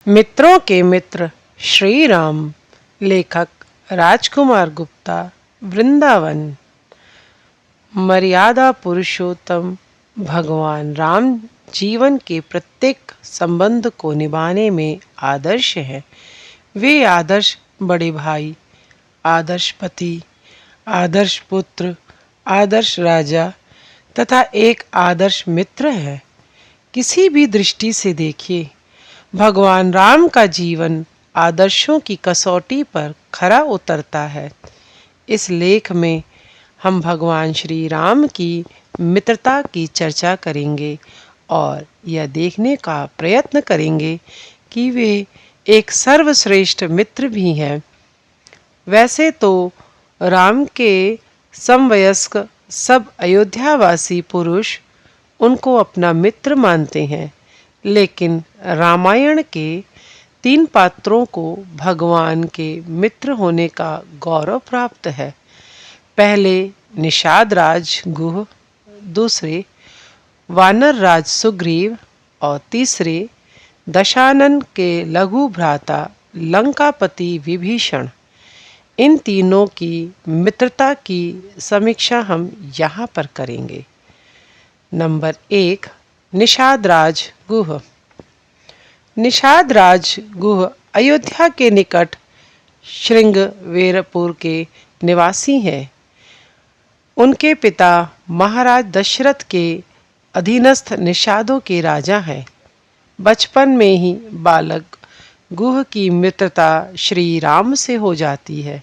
मित्रों के मित्र श्री राम। लेखक राजकुमार गुप्ता। वृंदावन। मर्यादा पुरुषोत्तम भगवान राम जीवन के प्रत्येक संबंध को निभाने में आदर्श हैं। वे आदर्श बड़े भाई, आदर्श पति, आदर्श पुत्र, आदर्श राजा तथा एक आदर्श मित्र है। किसी भी दृष्टि से देखिए, भगवान राम का जीवन आदर्शों की कसौटी पर खरा उतरता है। इस लेख में हम भगवान श्री राम की मित्रता की चर्चा करेंगे और यह देखने का प्रयत्न करेंगे कि वे एक सर्वश्रेष्ठ मित्र भी हैं। वैसे तो राम के समवयस्क सब अयोध्यावासी पुरुष उनको अपना मित्र मानते हैं, लेकिन रामायण के 3 पात्रों को भगवान के मित्र होने का गौरव प्राप्त है। पहले निषाद राज गुह, दूसरे वानर राज सुग्रीव और तीसरे दशानन के लघु भ्राता लंकापति विभीषण। इन तीनों की मित्रता की समीक्षा हम यहाँ पर करेंगे। नंबर 1, निषाद राज गुह। निषाद राज गुह अयोध्या के निकट श्रृंगवेरपुर के निवासी हैं। उनके पिता महाराज दशरथ के अधीनस्थ निषादों के राजा हैं। बचपन में ही बालक गुह की मित्रता श्री राम से हो जाती है।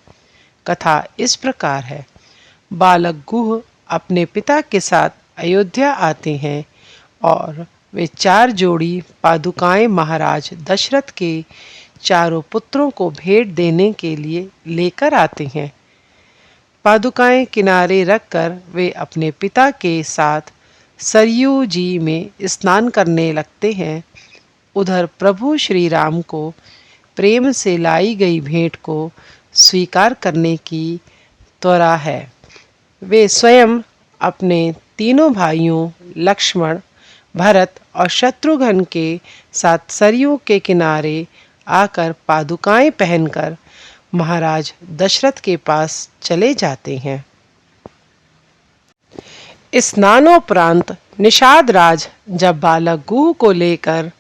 कथा इस प्रकार है। बालक गुह अपने पिता के साथ अयोध्या आते हैं और वे 4 जोड़ी पादुकाएं महाराज दशरथ के चारों पुत्रों को भेंट देने के लिए लेकर आते हैं। पादुकाएं किनारे रखकर वे अपने पिता के साथ सरयू जी में स्नान करने लगते हैं। उधर प्रभु श्री राम को प्रेम से लाई गई भेंट को स्वीकार करने की त्वरा है। वे स्वयं अपने तीनों भाइयों लक्ष्मण, भरत और शत्रुघ्न के साथ सरयू के किनारे आकर पादुकाएं पहनकर महाराज दशरथ के पास चले जाते हैं। स्नानोपरांत निषाद राज जब बालक गुह को लेकर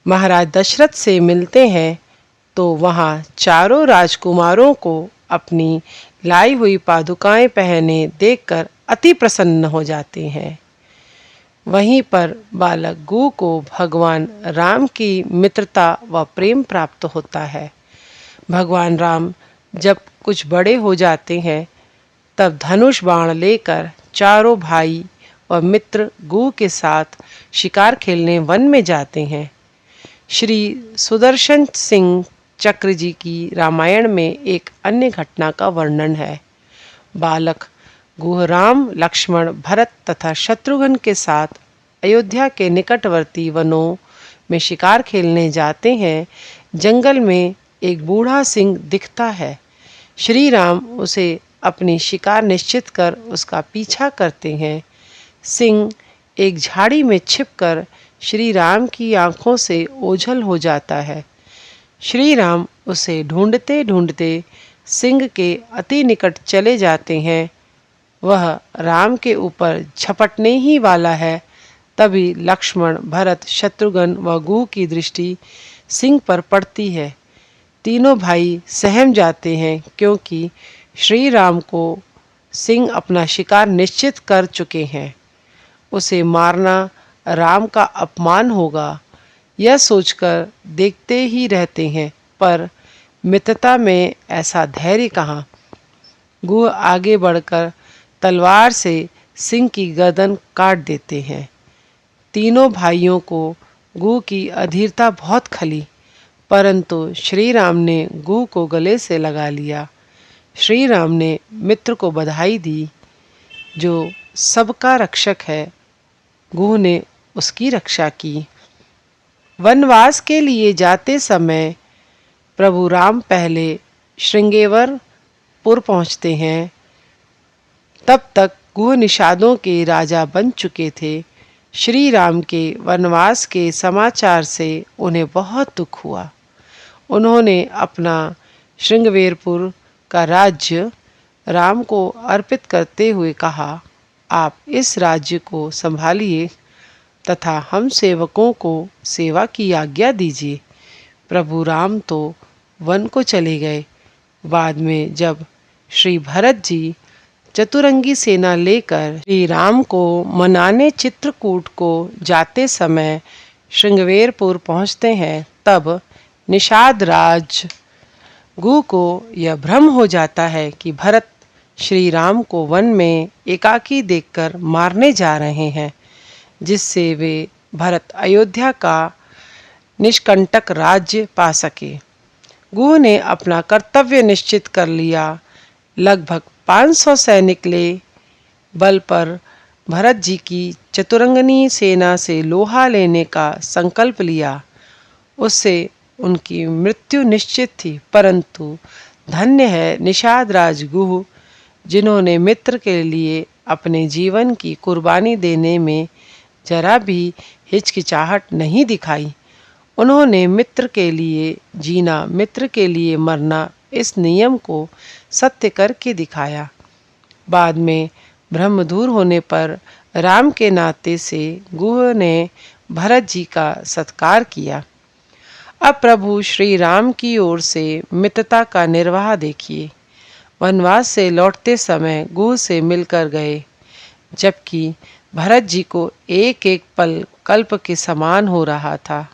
महाराज दशरथ से मिलते हैं तो वहाँ चारों राजकुमारों को अपनी लाई हुई पादुकाएं पहने देखकर अति प्रसन्न हो जाते हैं। वहीं पर बालक गुह को भगवान राम की मित्रता व प्रेम प्राप्त होता है। भगवान राम जब कुछ बड़े हो जाते हैं तब धनुष बाण लेकर चारों भाई व मित्र गुह के साथ शिकार खेलने वन में जाते हैं। श्री सुदर्शन सिंह चक्र जी की रामायण में एक अन्य घटना का वर्णन है। बालक गुह राम, लक्ष्मण, भरत तथा शत्रुघ्न के साथ अयोध्या के निकटवर्ती वनों में शिकार खेलने जाते हैं। जंगल में एक बूढ़ा सिंह दिखता है। श्री राम उसे अपनी शिकार निश्चित कर उसका पीछा करते हैं। सिंह एक झाड़ी में छिपकर श्री राम की आंखों से ओझल हो जाता है। श्री राम उसे ढूंढते ढूंढते सिंह के अति निकट चले जाते हैं। वह राम के ऊपर झपटने ही वाला है, तभी लक्ष्मण, भरत, शत्रुघ्न व गुह की दृष्टि सिंह पर पड़ती है। तीनों भाई सहम जाते हैं क्योंकि श्री राम को सिंह अपना शिकार निश्चित कर चुके हैं। उसे मारना राम का अपमान होगा, यह सोचकर देखते ही रहते हैं, पर मित्रता में ऐसा धैर्य कहाँ। गुह आगे बढ़कर तलवार से सिंह की गर्दन काट देते हैं। तीनों भाइयों को गुह की अधीरता बहुत खली, परंतु श्री राम ने गुह को गले से लगा लिया। श्री राम ने मित्र को बधाई दी, जो सबका रक्षक है। गुह ने उसकी रक्षा की। वनवास के लिए जाते समय प्रभु राम पहले श्रृंगेवरपुर पहुँचते हैं। तब तक गुह निषादों के राजा बन चुके थे। श्री राम के वनवास के समाचार से उन्हें बहुत दुख हुआ। उन्होंने अपना श्रृंगवेरपुर का राज्य राम को अर्पित करते हुए कहा, आप इस राज्य को संभालिए तथा हम सेवकों को सेवा की आज्ञा दीजिए। प्रभु राम तो वन को चले गए। बाद में जब श्री भरत जी चतुरंगी सेना लेकर श्री राम को मनाने चित्रकूट को जाते समय श्रृंगवेरपुर पहुँचते हैं, तब निषाद राज गुह को यह भ्रम हो जाता है कि भरत श्री राम को वन में एकाकी देखकर मारने जा रहे हैं, जिससे वे भरत अयोध्या का निष्कंटक राज्य पा सके। गुह ने अपना कर्तव्य निश्चित कर लिया। लगभग 500 सैनिक ले बल पर भरत जी की चतुरंगनी सेना से लोहा लेने का संकल्प लिया। उससे उनकी मृत्यु निश्चित थी, परंतु धन्य है निषाद राज गुह, जिन्होंने मित्र के लिए अपने जीवन की कुर्बानी देने में जरा भी हिचकिचाहट नहीं दिखाई। उन्होंने मित्र के लिए जीना, मित्र के लिए मरना, इस नियम को सत्य करके दिखाया। बाद में भ्रम दूर होने पर राम के नाते से गुह ने भरत जी का सत्कार किया। अब प्रभु श्री राम की ओर से मित्रता का निर्वाह देखिए। वनवास से लौटते समय गुह से मिलकर गए, जबकि भरत जी को एक एक पल कल्प के समान हो रहा था।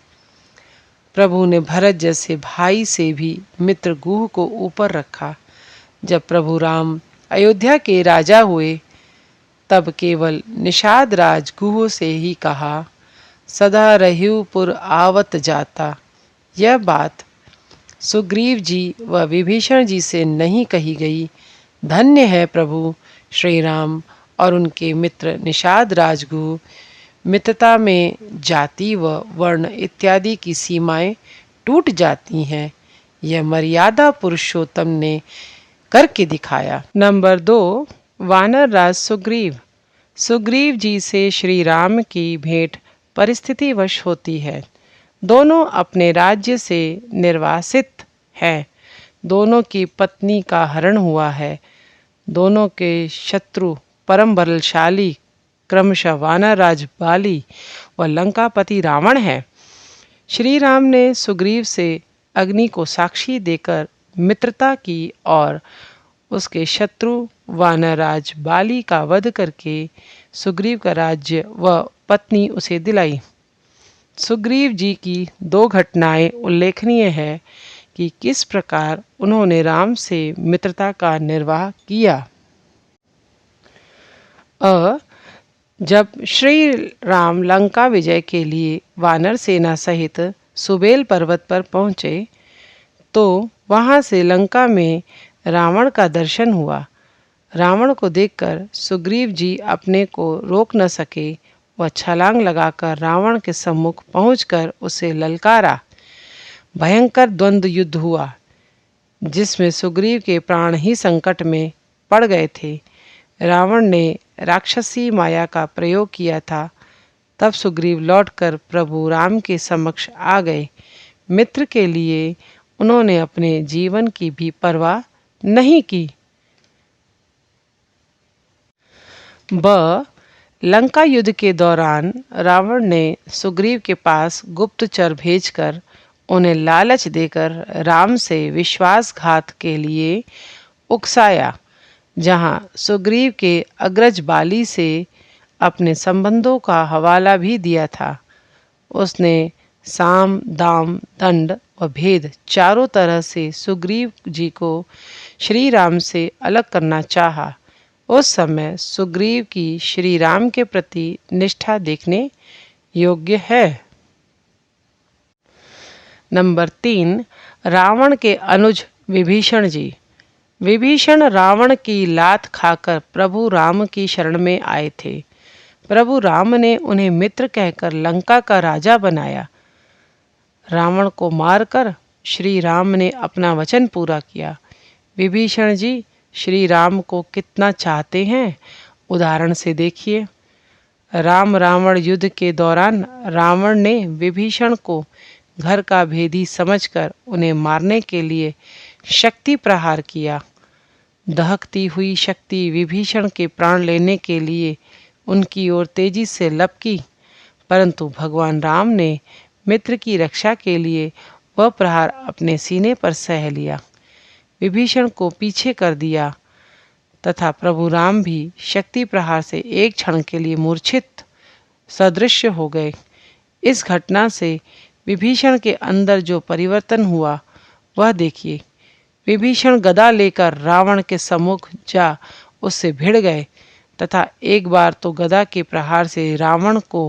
प्रभु ने भरत जैसे भाई से भी मित्र गुह को ऊपर रखा। जब प्रभु राम अयोध्या के राजा हुए, तब केवल निषाद राज गुह से ही कहा, सदा रह्युपुर आवत जाता। यह बात सुग्रीव जी व विभीषण जी से नहीं कही गई। धन्य है प्रभु श्री राम और उनके मित्र निषाद राजगुह। मित्रता में जाति व वर्ण इत्यादि की सीमाएं टूट जाती हैं। यह मर्यादा पुरुषोत्तम ने करके दिखाया। नंबर 2, वानर राज सुग्रीव। सुग्रीव जी से श्री राम की भेंट परिस्थितिवश होती है। दोनों अपने राज्य से निर्वासित हैं। दोनों की पत्नी का हरण हुआ है। दोनों के शत्रु परम बलशाली क्रमशः वानर राज बाली व लंकापति रावण है। श्री राम ने सुग्रीव से अग्नि को साक्षी देकर मित्रता की और उसके शत्रु वानरराज बाली का वध करके सुग्रीव का राज्य व पत्नी उसे दिलाई। सुग्रीव जी की 2 घटनाएं उल्लेखनीय है कि किस प्रकार उन्होंने राम से मित्रता का निर्वाह किया। जब श्री राम लंका विजय के लिए वानर सेना सहित सुबेल पर्वत पर पहुँचे, तो वहाँ से लंका में रावण का दर्शन हुआ। रावण को देखकर सुग्रीव जी अपने को रोक न सके। वह छलांग लगाकर रावण के सम्मुख पहुंचकर उसे ललकारा। भयंकर द्वंद्व युद्ध हुआ, जिसमें सुग्रीव के प्राण ही संकट में पड़ गए थे। रावण ने राक्षसी माया का प्रयोग किया था। तब सुग्रीव लौटकर प्रभु राम के समक्ष आ गए। मित्र के लिए उन्होंने अपने जीवन की भी परवाह नहीं की। लंका युद्ध के दौरान रावण ने सुग्रीव के पास गुप्तचर भेजकर उन्हें लालच देकर राम से विश्वासघात के लिए उकसाया। जहां सुग्रीव के अग्रज बाली से अपने संबंधों का हवाला भी दिया था। उसने साम, दाम, दंड व भेद चारों तरह से सुग्रीव जी को श्री राम से अलग करना चाहा। उस समय सुग्रीव की श्री राम के प्रति निष्ठा देखने योग्य है। नंबर 3, रावण के अनुज विभीषण जी। विभीषण रावण की लात खाकर प्रभु राम की शरण में आए थे। प्रभु राम ने उन्हें मित्र कहकर लंका का राजा बनाया। रावण को मारकर श्री राम ने अपना वचन पूरा किया। विभीषण जी श्री राम को कितना चाहते हैं, उदाहरण से देखिए। राम रावण युद्ध के दौरान रावण ने विभीषण को घर का भेदी समझकर उन्हें मारने के लिए शक्ति प्रहार किया। दहकती हुई शक्ति विभीषण के प्राण लेने के लिए उनकी ओर तेजी से लपकी, परंतु भगवान राम ने मित्र की रक्षा के लिए वह प्रहार अपने सीने पर सह लिया, विभीषण को पीछे कर दिया तथा प्रभु राम भी शक्ति प्रहार से एक क्षण के लिए मूर्छित सदृश्य हो गए। इस घटना से विभीषण के अंदर जो परिवर्तन हुआ वह देखिए। विभीषण गदा लेकर रावण के सम्मुख जा उससे भिड़ गए तथा एक बार तो गदा के प्रहार से रावण को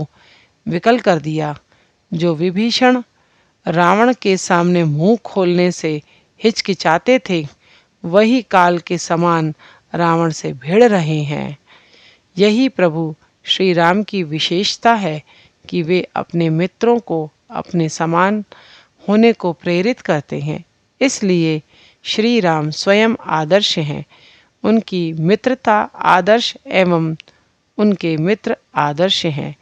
विकल कर दिया। जो विभीषण रावण के सामने मुंह खोलने से हिचकिचाते थे, वही काल के समान रावण से भिड़ रहे हैं। यही प्रभु श्री राम की विशेषता है कि वे अपने मित्रों को अपने समान होने को प्रेरित करते हैं। इसलिए श्री राम स्वयं आदर्श हैं। उनकी मित्रता आदर्श एवं उनके मित्र आदर्श हैं।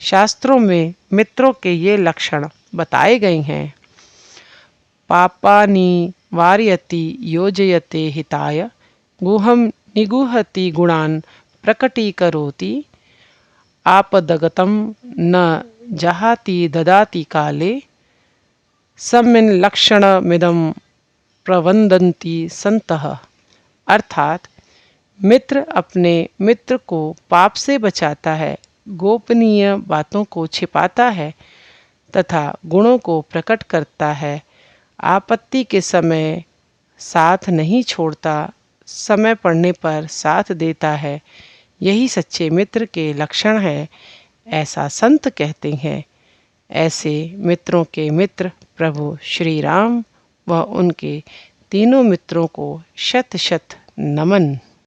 शास्त्रों में मित्रों के ये लक्षण बताए गए हैं। पापानि वारयति योजयते हिताय, गुहम निगुहति गुणान् प्रकटीकरोति, आपदगतं न जहाति ददाति काले, सम्मिन लक्षणमिदं प्रवदन्ति संतः। अर्थात मित्र अपने मित्र को पाप से बचाता है, गोपनीय बातों को छिपाता है तथा गुणों को प्रकट करता है, आपत्ति के समय साथ नहीं छोड़ता, समय पड़ने पर साथ देता है। यही सच्चे मित्र के लक्षण है, ऐसा संत कहते हैं। ऐसे मित्रों के मित्र प्रभु श्री राम व उनके तीनों मित्रों को शत शत नमन।